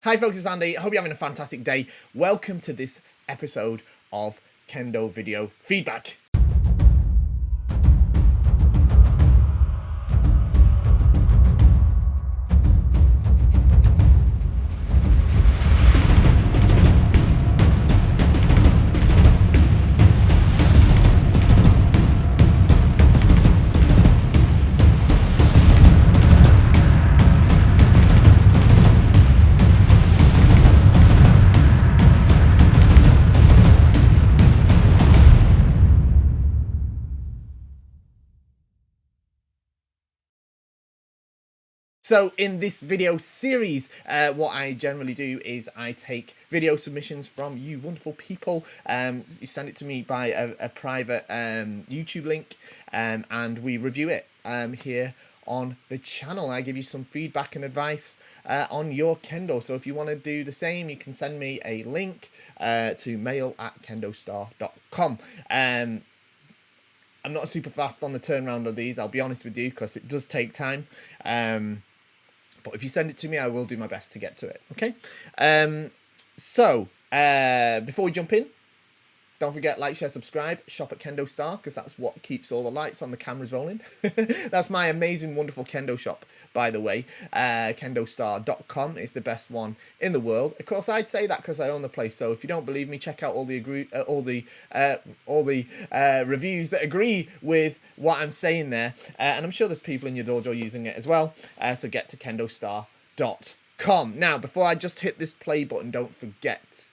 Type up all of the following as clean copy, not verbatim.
Hi folks, it's Andy. I hope you're having a fantastic day. Welcome to this episode of Kendo Video Feedback. So in this video series, what I generally do is I take video submissions from you wonderful people. You send it to me by a private YouTube link, and we review it here on the channel. I give you some feedback and advice on your kendo. So if you want to do the same, you can send me a link to mail@kendostar.com. I'm not super fast on the turnaround of these, I'll be honest with you, because it does take time. But if you send it to me, I will do my best to get to it. Okay. Before we jump in, don't forget, like, share, subscribe, shop at Kendo Star, because that's what keeps all the lights on the cameras rolling. That's my amazing, wonderful kendo shop, by the way. Kendostar.com is the best one in the world. Of course, I'd say that because I own the place. So if you don't believe me, check out all the reviews that agree with what I'm saying there. And I'm sure there's people in your dojo using it as well. So get to Kendostar.com. Now, before I just hit this play button, don't forget,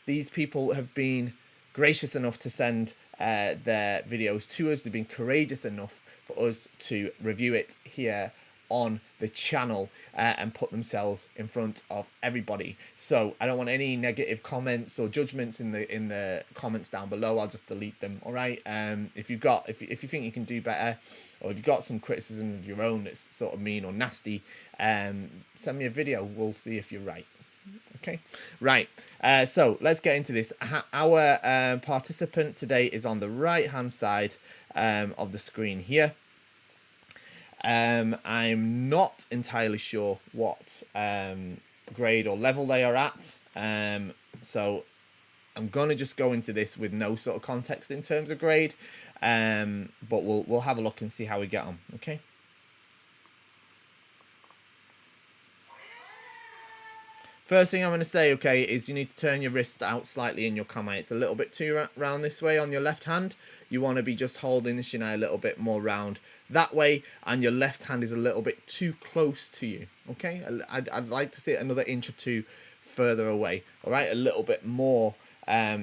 these people have been gracious enough to send their videos to us. They've been courageous enough for us to review it here on the channel and put themselves in front of everybody. So I don't want any negative comments or judgments in the comments down below. I'll just delete them. All right. If you think you can do better, or if you've got some criticism of your own that's sort of mean or nasty, send me a video. We'll see if you're right. Okay, right. So let's get into this. Our participant today is on the right hand side of the screen here. I'm not entirely sure what grade or level they are at. So I'm gonna just go into this with no sort of context in terms of grade. But we'll have a look and see how we get on. Okay. First thing I'm going to say, okay, is you need to turn your wrist out slightly in your kamae. It's a little bit too round this way on your left hand. You want to be just holding the shinai a little bit more round that way, and your left hand is a little bit too close to you, okay? I'd like to see it another inch or two further away, all right? A little bit more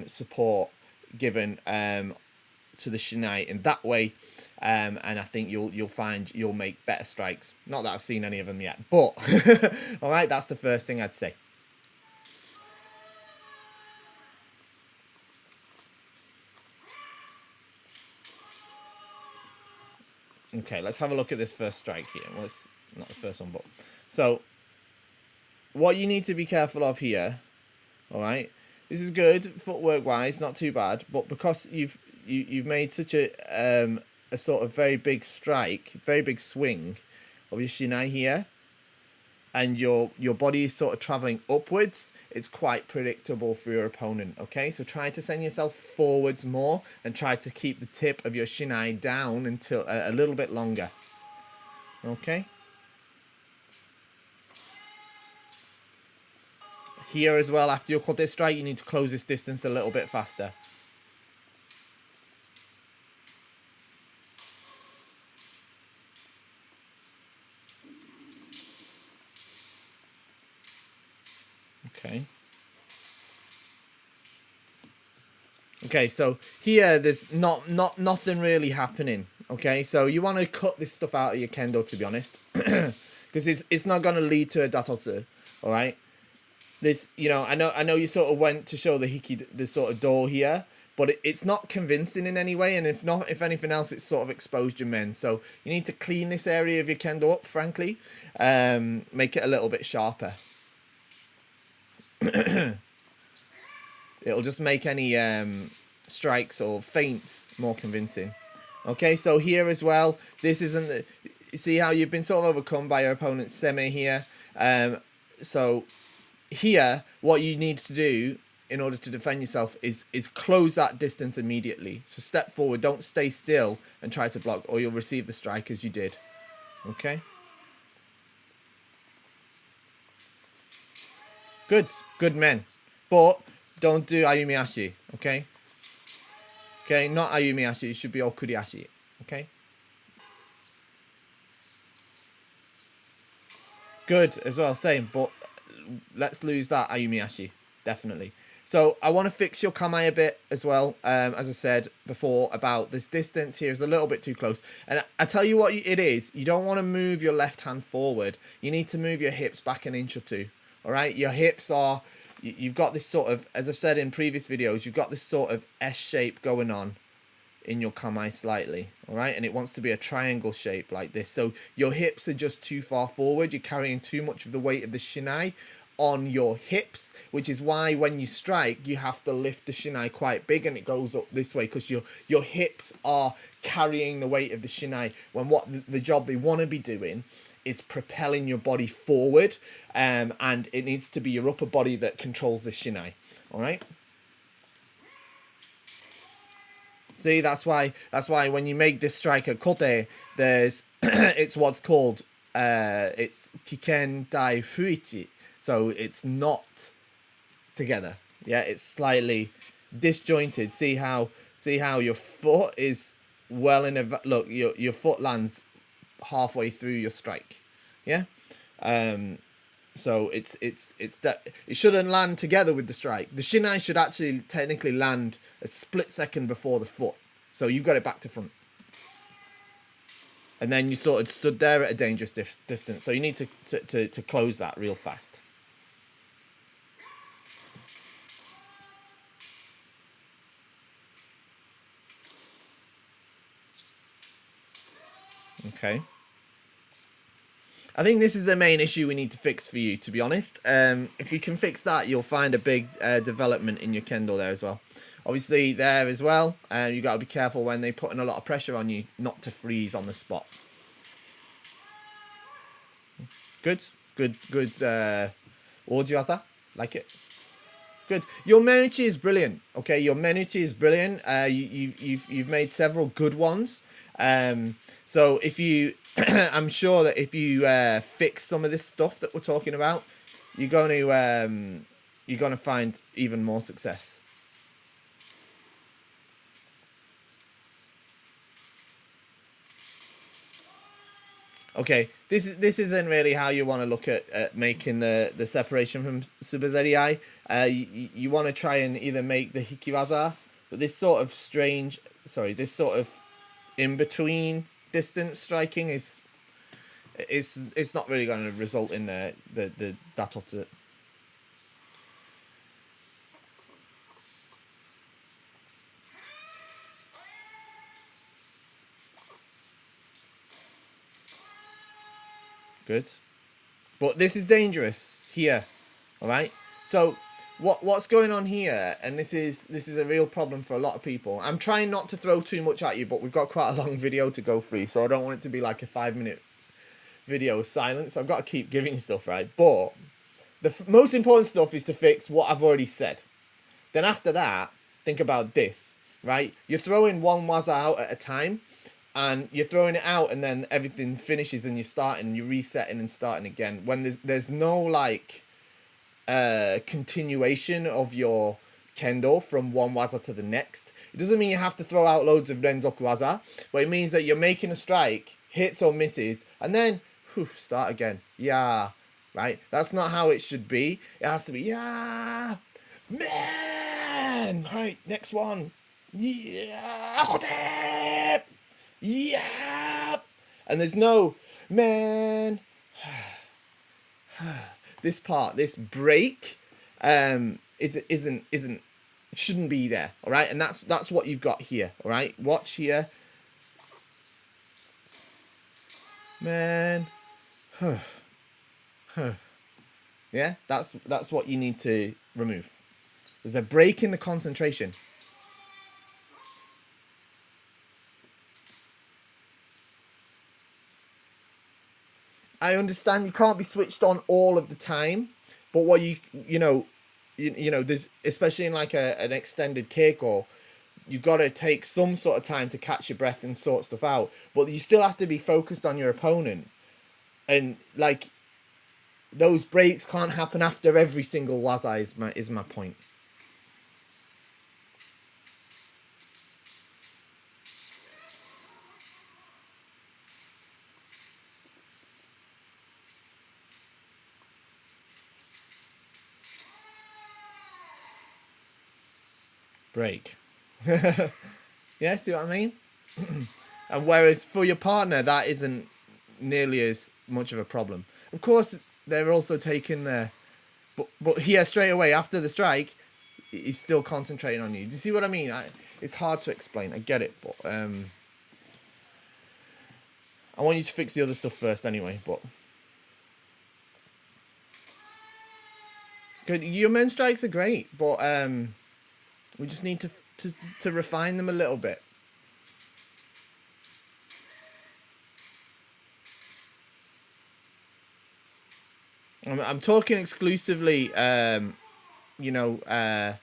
support given to the shinai in that way, and I think you'll find you'll make better strikes. Not that I've seen any of them yet, but all right, that's the first thing I'd say. Okay, let's have a look at this first strike here. Well, it's not the first one, but so what you need to be careful of here, all right? This is good footwork wise, not too bad, but because you've made such a sort of very big strike, very big swing of your shinai here, and your body is sort of traveling upwards, it's quite predictable for your opponent, okay? So try to send yourself forwards more and try to keep the tip of your shinai down until a little bit longer, okay? Here as well, after your kote strike, you need to close this distance a little bit faster. Okay. Okay, so here there's nothing really happening. Okay, so you want to cut this stuff out of your kendo, to be honest, because it's not going to lead to a datotsu. All right, this, you know, I know you sort of went to show the hiki, the sort of door here, but it's not convincing in any way, and if anything else, it's sort of exposed your men. So you need to clean this area of your kendo up, frankly, make it a little bit sharper. It'll just make any strikes or feints more convincing. Okay, so here as well, this isn't the... See how you've been sort of overcome by your opponent's semi here? So here, what you need to do in order to defend yourself is close that distance immediately. So step forward, don't stay still and try to block, or you'll receive the strike as you did. Okay? Good. Good men. But don't do Ayumi Ashi, okay? Okay, not Ayumi Ashi. It should be Okuri Ashi, okay? Good as well, same. But let's lose that Ayumi Ashi, definitely. So I want to fix your kamae a bit as well. As I said before, about this distance here is a little bit too close. And I tell you what it is. You don't want to move your left hand forward. You need to move your hips back an inch or two. All right? Your hips are... You've got this sort of... As I've said in previous videos, you've got this sort of S shape going on in your kamae slightly. All right? And it wants to be a triangle shape like this. So your hips are just too far forward. You're carrying too much of the weight of the shinai on your hips, which is why when you strike you have to lift the shinai quite big and it goes up this way, because your hips are carrying the weight of the shinai, when what the job they want to be doing is propelling your body forward, and it needs to be your upper body that controls the shinai. All right, see, that's why when you make this strike at kote, there's it's what's called it's kiken dai fuichi. So it's not together. Yeah, it's slightly disjointed. See how your foot is well in a look. Your foot lands halfway through your strike. Yeah. So it's that it shouldn't land together with the strike. The shinai should actually technically land a split second before the foot. So you've got it back to front. And then you sort of stood there at a dangerous distance. So you need to close that real fast. Okay. I think this is the main issue we need to fix for you, to be honest. If we can fix that, you'll find a big development in your kendo there as well. Obviously, there as well, you got to be careful when they put in a lot of pressure on you not to freeze on the spot. Good. Ojiwaza, like it. Good. Your menuchi is brilliant. Okay, your menuchi is brilliant. You've made several good ones. So if you, I'm sure that if you fix some of this stuff that we're talking about, you're going to find even more success. Okay, this isn't really how you want to look at making the separation from Subazeri. You want to try and either make the Hikiwaza, but this sort of strange, this sort of in between distance striking is it's not really going to result in the Datotsu. Good. But this is dangerous here. All right. So what's going on here, and this is a real problem for a lot of people. I'm trying not to throw too much at you, but we've got quite a long video to go through, so I don't want it to be like a 5-minute video of silence. So I've got to keep giving stuff, right? But the most important stuff is to fix what I've already said. Then after that, think about this, right? You're throwing one waza out at a time, and you're throwing it out, and then everything finishes, and you're starting, you're resetting and starting again. When there's no like continuation of your kendo from one waza to the next. It doesn't mean you have to throw out loads of renzoku waza, but it means that you're making a strike, hits or misses, and then start again. Yeah, right? That's not how it should be. It has to be, yeah, man. Right, next one. Yeah, yeah. And there's no, man. This part, this break, shouldn't be there. All right, and that's what you've got here. All right, watch here, man. Yeah, that's what you need to remove. There's a break in the concentration. I understand you can't be switched on all of the time, But what you know, there's, especially in like an extended Keiko, you've got to take some sort of time to catch your breath and sort stuff out. But you still have to be focused on your opponent. And like, those breaks can't happen after every single waza is my point. Break. Yeah, see what I mean? And whereas for your partner, that isn't nearly as much of a problem. Of course, they're also taking their... But here, straight away, after the strike, he's still concentrating on you. Do you see what I mean? It's hard to explain. I get it, but... I want you to fix the other stuff first anyway, but... Good. Your men strikes are great, but we just need to refine them a little bit. I'm talking exclusively, you know,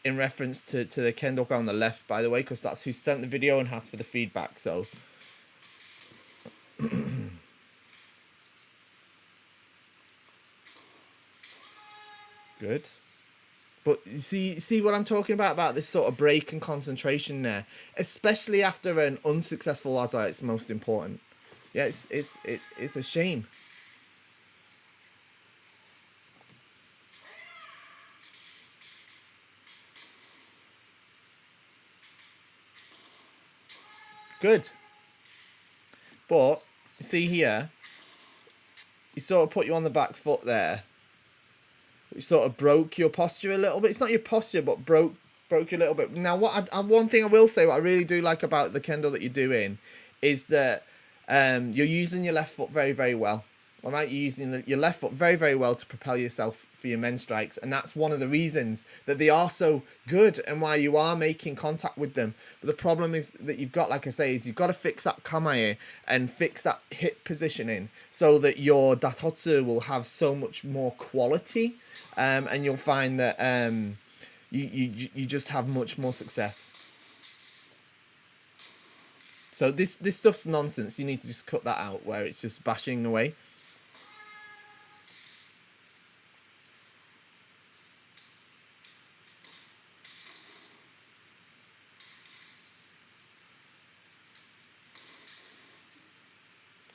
in reference to the Kendo guy on the left, by the way, because that's who sent the video and asked for the feedback. So, good. But see what I'm talking about this sort of break and concentration there, especially after an unsuccessful waza. It's most important. Yeah, it's a shame. Good. But see here, he sort of put you on the back foot there. You sort of broke your posture a little bit. It's not your posture, but broke you a little bit. Now, one thing I will say, what I really do like about the kendo that you're doing, is that you're using your left foot very, very well. All right, you're using your left foot very, very well to propel yourself for your men strikes, and that's one of the reasons that they are so good and why you are making contact with them. But the problem is that you've got, like I say, is you've got to fix that kamae and fix that hip positioning so that your datotsu will have so much more quality, and you'll find that you just have much more success. So this stuff's nonsense. You need to just cut that out where it's just bashing away.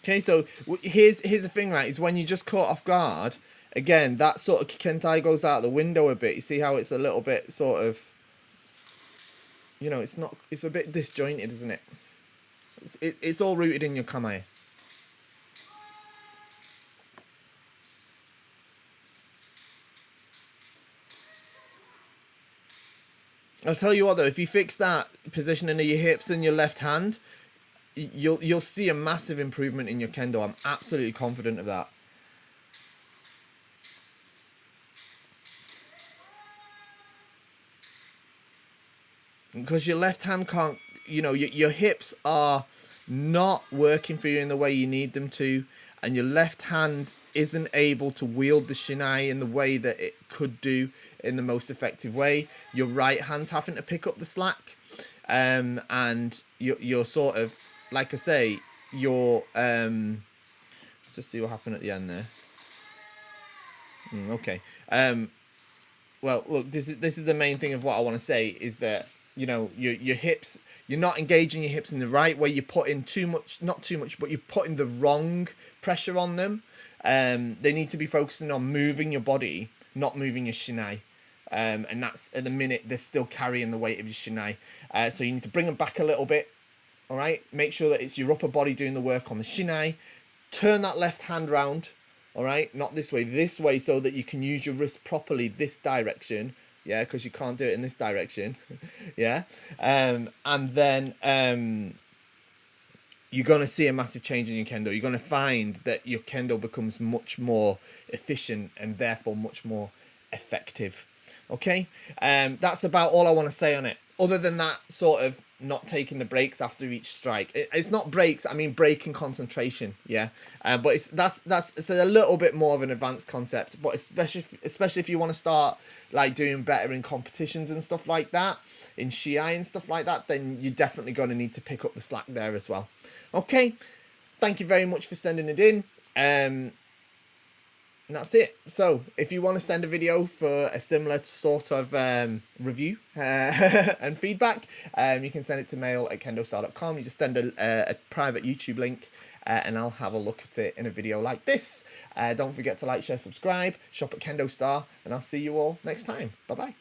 Okay, so here's the thing, right? Is when you just caught off guard, again, that sort of Kentai goes out the window a bit. You see how it's a little bit sort of, you know, it's a bit disjointed, isn't it? It's all rooted in your kamae. I'll tell you what though, if you fix that positioning of your hips and your left hand, you'll see a massive improvement in your kendo. I'm absolutely confident of that. Because your left hand can't, you know, your hips are not working for you in the way you need them to, and your left hand isn't able to wield the shinai in the way that it could do in the most effective way. Your right hand's having to pick up the slack, and you're sort of, like I say, you're let's just see what happened at the end there. Okay. Well, look, this is the main thing of what I want to say, is that, you know, your hips, you're not engaging your hips in the right way. You're putting too much, not too much, but you're putting the wrong pressure on them. They need to be focusing on moving your body, not moving your shinai. And that's, at the minute, they're still carrying the weight of your shinai. So you need to bring them back a little bit. All right, make sure that it's your upper body doing the work on the shinai. Turn that left hand round. All right, not this way, so that you can use your wrist properly this direction. Yeah, because you can't do it in this direction. Yeah, and then you're going to see a massive change in your kendo. You're going to find that your kendo becomes much more efficient and therefore much more effective. Okay, that's about all I want to say on it. other than that sort of not taking the breaks after each strike. It's not breaks, I mean breaking concentration, yeah. But it's a little bit more of an advanced concept, but especially if you want to start like doing better in competitions and stuff like that, in Shiai and stuff like that, then you're definitely going to need to pick up the slack there as well. Okay, thank you very much for sending it in. And that's it. So if you want to send a video for a similar sort of review and feedback, you can send it to mail@kendostar.com. You just send a private YouTube link and I'll have a look at it in a video like this. Don't forget to like, share, subscribe, shop at Kendo Star, and I'll see you all next time. Bye-bye.